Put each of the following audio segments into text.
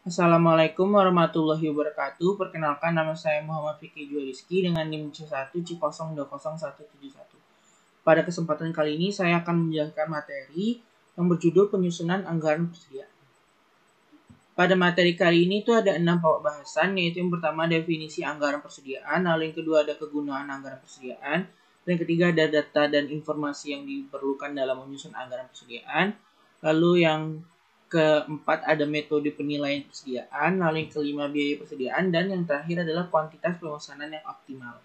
Assalamualaikum warahmatullahi wabarakatuh. Perkenalkan, nama saya Muhammad Fikri Juariski dengan NIM C1C020171. Pada kesempatan kali ini saya akan menjelaskan materi yang berjudul penyusunan anggaran persediaan. Pada materi kali ini itu ada 6 pokok bahasan, yaitu yang pertama definisi anggaran persediaan, lalu yang kedua ada kegunaan anggaran persediaan, dan yang ketiga ada data dan informasi yang diperlukan dalam menyusun anggaran persediaan, lalu yang keempat ada metode penilaian persediaan, lalu yang kelima biaya persediaan, dan yang terakhir adalah kuantitas pemesanan yang optimal.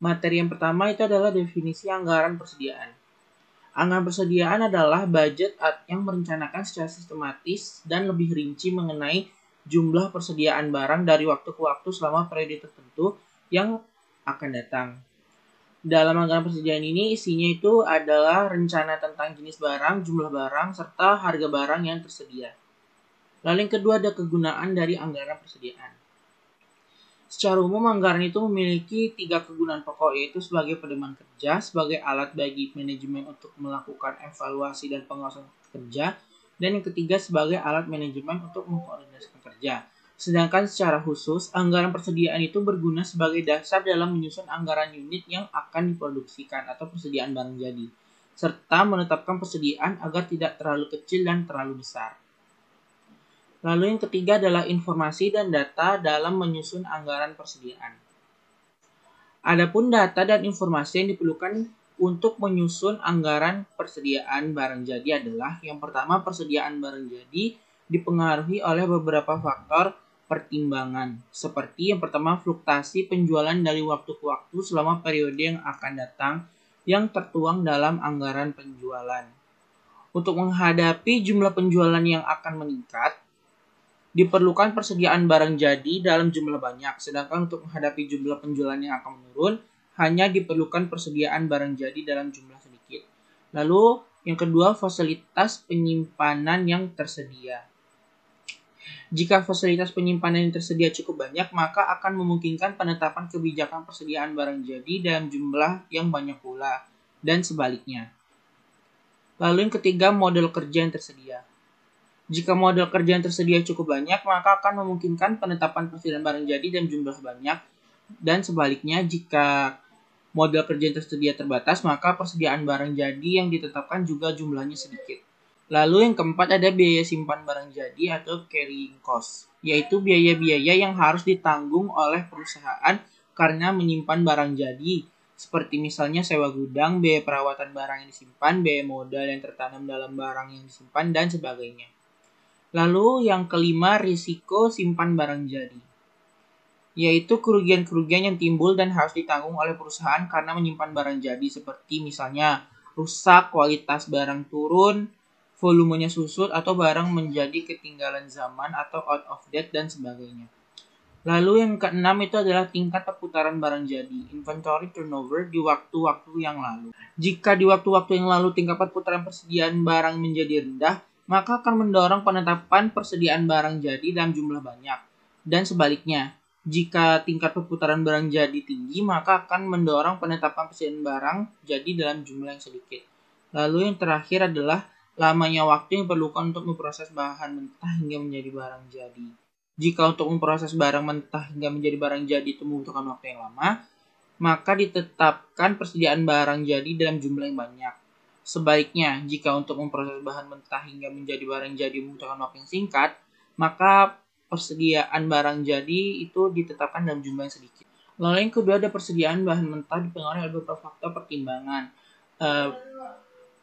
Materi yang pertama itu adalah definisi anggaran persediaan. Anggaran persediaan adalah budget yang merencanakan secara sistematis dan lebih rinci mengenai jumlah persediaan barang dari waktu ke waktu selama periode tertentu yang akan datang. Dalam anggaran persediaan ini isinya itu adalah rencana tentang jenis barang, jumlah barang, serta harga barang yang tersedia. Lalu yang kedua ada kegunaan dari anggaran persediaan. Secara umum anggaran itu memiliki 3 kegunaan pokok, yaitu sebagai pedoman kerja, sebagai alat bagi manajemen untuk melakukan evaluasi dan pengawasan kerja, dan yang ketiga sebagai alat manajemen untuk mengkoordinasikan kerja. Sedangkan secara khusus, anggaran persediaan itu berguna sebagai dasar dalam menyusun anggaran unit yang akan diproduksikan atau persediaan barang jadi, serta menetapkan persediaan agar tidak terlalu kecil dan terlalu besar. Lalu yang ketiga adalah informasi dan data dalam menyusun anggaran persediaan. Adapun data dan informasi yang diperlukan untuk menyusun anggaran persediaan barang jadi adalah yang pertama, persediaan barang jadi dipengaruhi oleh beberapa faktor pertimbangan, seperti yang pertama fluktuasi penjualan dari waktu ke waktu selama periode yang akan datang yang tertuang dalam anggaran penjualan. Untuk menghadapi jumlah penjualan yang akan meningkat, diperlukan persediaan barang jadi dalam jumlah banyak, sedangkan untuk menghadapi jumlah penjualan yang akan menurun, hanya diperlukan persediaan barang jadi dalam jumlah sedikit. Lalu, yang kedua, fasilitas penyimpanan yang tersedia. Jika fasilitas penyimpanan yang tersedia cukup banyak, maka akan memungkinkan penetapan kebijakan persediaan barang jadi dalam jumlah yang banyak pula, dan sebaliknya. Lalu yang ketiga, model kerja yang tersedia. Jika model kerja yang tersedia cukup banyak, maka akan memungkinkan penetapan persediaan barang jadi dalam jumlah banyak, dan sebaliknya jika model kerja yang tersedia terbatas, maka persediaan barang jadi yang ditetapkan juga jumlahnya sedikit. Lalu yang keempat ada biaya simpan barang jadi atau carrying cost, yaitu biaya-biaya yang harus ditanggung oleh perusahaan karena menyimpan barang jadi, seperti misalnya sewa gudang, biaya perawatan barang yang disimpan, biaya modal yang tertanam dalam barang yang disimpan, dan sebagainya. Lalu yang kelima, risiko simpan barang jadi, yaitu kerugian-kerugian yang timbul dan harus ditanggung oleh perusahaan karena menyimpan barang jadi, seperti misalnya rusak, kualitas barang turun, volumenya susut, atau barang menjadi ketinggalan zaman atau out of date, dan sebagainya. Lalu yang keenam itu adalah tingkat perputaran barang jadi, inventory turnover di waktu-waktu yang lalu. Jika di waktu-waktu yang lalu tingkat perputaran persediaan barang menjadi rendah, maka akan mendorong penetapan persediaan barang jadi dalam jumlah banyak. Dan sebaliknya, jika tingkat perputaran barang jadi tinggi, maka akan mendorong penetapan persediaan barang jadi dalam jumlah yang sedikit. Lalu yang terakhir adalah lamanya waktu yang diperlukan untuk memproses bahan mentah hingga menjadi barang jadi. Jika untuk memproses barang mentah hingga menjadi barang jadi itu membutuhkan waktu yang lama, maka ditetapkan persediaan barang jadi dalam jumlah yang banyak. Sebaliknya, jika untuk memproses bahan mentah hingga menjadi barang jadi membutuhkan waktu yang singkat, maka persediaan barang jadi itu ditetapkan dalam jumlah yang sedikit. Lalu yang kedua ada persediaan bahan mentah dipengaruhi oleh beberapa faktor pertimbangan.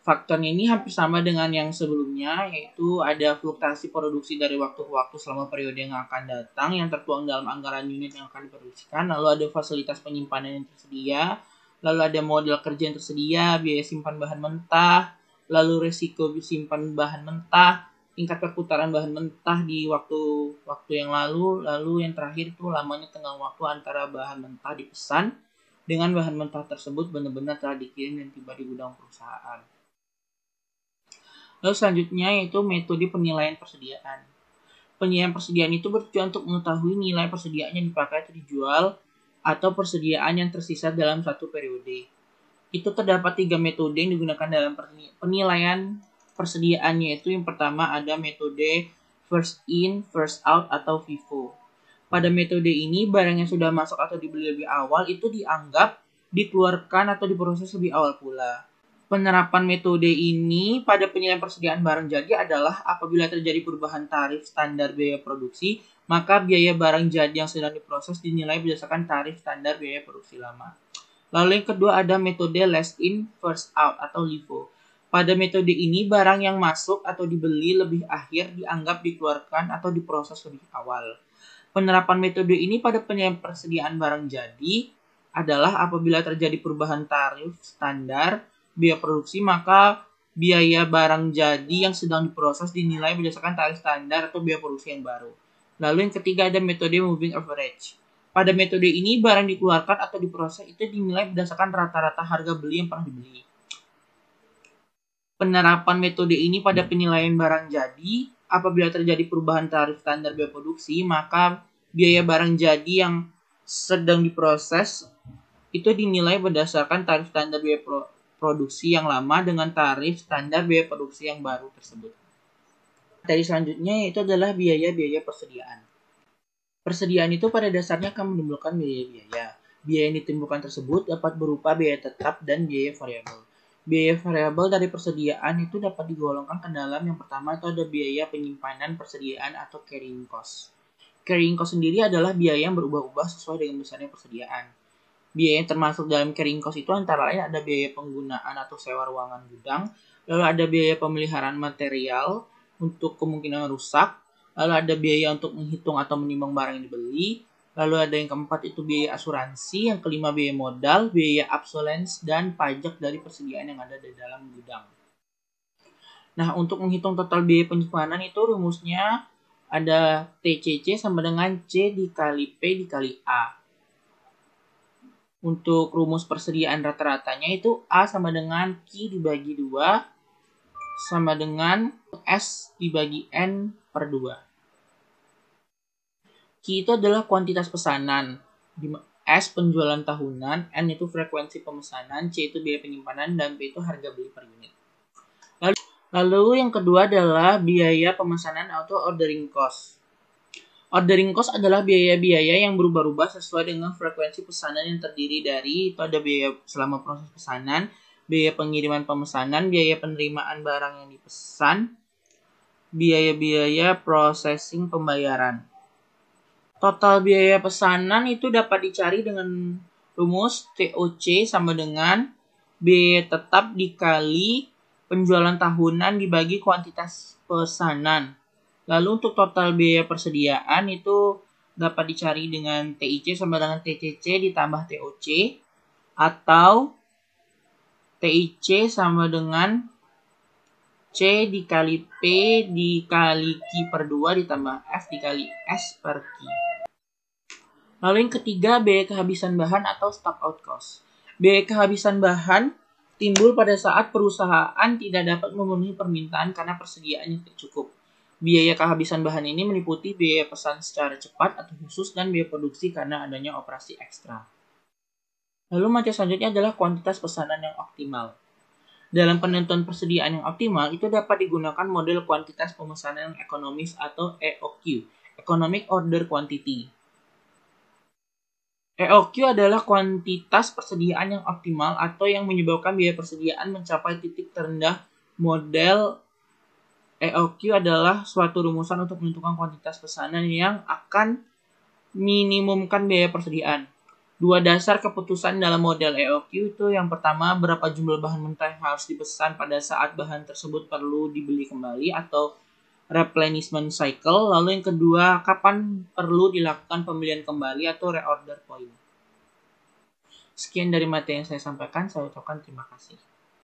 Faktornya ini hampir sama dengan yang sebelumnya, yaitu ada fluktuasi produksi dari waktu ke waktu selama periode yang akan datang yang tertuang dalam anggaran unit yang akan diproduksikan, lalu ada fasilitas penyimpanan yang tersedia, lalu ada model kerja yang tersedia, biaya simpan bahan mentah, lalu resiko simpan bahan mentah, tingkat perputaran bahan mentah di waktu yang lalu yang terakhir itu lamanya tenggang waktu antara bahan mentah dipesan dengan bahan mentah tersebut benar-benar telah dikirim dan tiba di gudang perusahaan. Lalu selanjutnya yaitu metode penilaian persediaan. Penilaian persediaan itu bertujuan untuk mengetahui nilai persediaan yang dipakai atau dijual atau persediaan yang tersisa dalam satu periode. Itu terdapat 3 metode yang digunakan dalam penilaian persediaan, yaitu yang pertama ada metode first in, first out, atau FIFO. Pada metode ini, barang yang sudah masuk atau dibeli lebih awal itu dianggap dikeluarkan atau diproses lebih awal pula. Penerapan metode ini pada penilaian persediaan barang jadi adalah apabila terjadi perubahan tarif standar biaya produksi, maka biaya barang jadi yang sedang diproses dinilai berdasarkan tarif standar biaya produksi lama. Lalu yang kedua ada metode last in, first out atau LIFO. Pada metode ini, barang yang masuk atau dibeli lebih akhir dianggap dikeluarkan atau diproses lebih awal. Penerapan metode ini pada penilaian persediaan barang jadi adalah apabila terjadi perubahan tarif standar biaya produksi, maka biaya barang jadi yang sedang diproses dinilai berdasarkan tarif standar atau biaya produksi yang baru. Lalu yang ketiga ada metode moving average. Pada metode ini, barang dikeluarkan atau diproses itu dinilai berdasarkan rata-rata harga beli yang pernah dibeli. Penerapan metode ini pada penilaian barang jadi, apabila terjadi perubahan tarif standar biaya produksi, maka biaya barang jadi yang sedang diproses itu dinilai berdasarkan tarif standar biaya produksi yang lama dengan tarif standar biaya produksi yang baru tersebut. Materi selanjutnya yaitu adalah biaya-biaya persediaan. Persediaan itu pada dasarnya akan menimbulkan biaya-biaya. Biaya yang ditimbulkan tersebut dapat berupa biaya tetap dan biaya variabel. Biaya variabel dari persediaan itu dapat digolongkan ke dalam yang pertama itu ada biaya penyimpanan persediaan atau carrying cost. Carrying cost sendiri adalah biaya yang berubah-ubah sesuai dengan besarnya persediaan. Biaya yang termasuk dalam carrying cost itu antara lain ada biaya penggunaan atau sewa ruangan gudang, lalu ada biaya pemeliharaan material untuk kemungkinan rusak, lalu ada biaya untuk menghitung atau menimbang barang yang dibeli, lalu ada yang keempat itu biaya asuransi, yang kelima biaya modal, biaya obsolescence, dan pajak dari persediaan yang ada di dalam gudang. Nah, untuk menghitung total biaya penyimpanan itu rumusnya ada TCC sama dengan C dikali P dikali A. Untuk rumus persediaan rata-ratanya itu A sama dengan Q dibagi 2 sama dengan S dibagi N per 2. Q itu adalah kuantitas pesanan, S penjualan tahunan, N itu frekuensi pemesanan, C itu biaya penyimpanan, dan P itu harga beli per unit. Lalu yang kedua adalah biaya pemesanan atau ordering cost. Ordering cost adalah biaya-biaya yang berubah-ubah sesuai dengan frekuensi pesanan yang terdiri dari itu ada biaya selama proses pesanan, biaya pengiriman pemesanan, biaya penerimaan barang yang dipesan, biaya-biaya processing pembayaran. Total biaya pesanan itu dapat dicari dengan rumus TOC sama dengan biaya tetap dikali penjualan tahunan dibagi kuantitas pesanan. Lalu untuk total biaya persediaan itu dapat dicari dengan TIC sama dengan TCC ditambah TOC atau TIC sama dengan C dikali P dikali Q per 2 ditambah F dikali S per Q. Lalu yang ketiga, biaya kehabisan bahan atau stock out cost. Biaya kehabisan bahan timbul pada saat perusahaan tidak dapat memenuhi permintaan karena persediaannya tidak cukup. Biaya kehabisan bahan ini meliputi biaya pesan secara cepat atau khusus dan biaya produksi karena adanya operasi ekstra. Lalu materi selanjutnya adalah kuantitas pesanan yang optimal. Dalam penentuan persediaan yang optimal, itu dapat digunakan model kuantitas pemesanan yang ekonomis atau EOQ, Economic Order Quantity. EOQ adalah kuantitas persediaan yang optimal atau yang menyebabkan biaya persediaan mencapai titik terendah. Model EOQ adalah suatu rumusan untuk menentukan kuantitas pesanan yang akan minimumkan biaya persediaan. Dua dasar keputusan dalam model EOQ itu yang pertama, berapa jumlah bahan mentah yang harus dipesan pada saat bahan tersebut perlu dibeli kembali atau replenishment cycle. Lalu yang kedua, kapan perlu dilakukan pembelian kembali atau reorder point. Sekian dari materi yang saya sampaikan, saya ucapkan terima kasih.